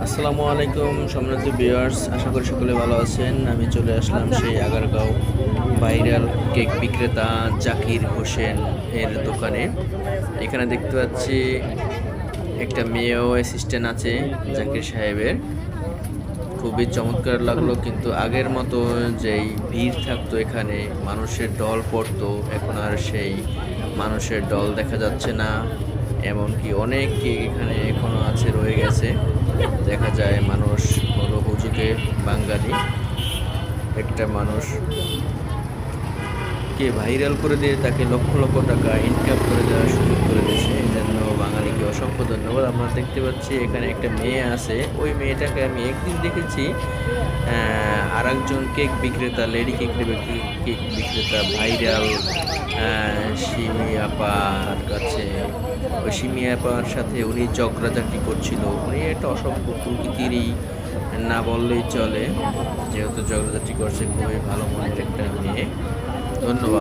আসসালামু আলাইকুম সম্মানিত ভিউয়ার্স, আশা করি সকলে ভালো আছেন। আমি চলে আসলাম সেই আগারগাঁও ভাইরাল কেক বিক্রেতা জাকির হোসেন এর দোকানে। এখানে দেখতে পাচ্ছি একটা মেয়েও অ্যাসিস্ট্যান্ট আছে জাকির সাহেবের। খুবই চমৎকার লাগলো, কিন্তু আগের মতো যেই ভিড় থাকতো এখানে, মানুষের ঢল পড়তো, এখন আর সেই মানুষের ঢল দেখা যাচ্ছে না। এমনকি অনেক কেক এখানে এখনো আছে, রয়ে গেছে। দেখা যায় মানুষ হলো হুজুগে বাঙালি একটা মানুষ কে ভাইরাল করে দিয়ে তাকে লক্ষ লক্ষ টাকা ইনকাম করে দেওয়ার সুযোগ করে দিয়েছে। এই জন্য বাঙালিকে অসংখ্য ধন্যবাদ। আমরা দেখতে পাচ্ছি এখানে একটা মেয়ে আছে, ওই মেয়েটাকে আমি একদিন দেখেছি আর একজন কেক বিক্রেতা, লেডি কেক বিক্রেতা ভাইরাল সিমি আপার কাছে, ওই সিমি আপার সাথে উনি ঝগড়াঝাটি করছিল। উনি একটা অসভ্য প্রকৃতিরই না বললেই চলে, যেহেতু ঝগড়াঝাটি করছে। খুবই ভালো মনের একটা মেয়ে। ধন্যবাদ।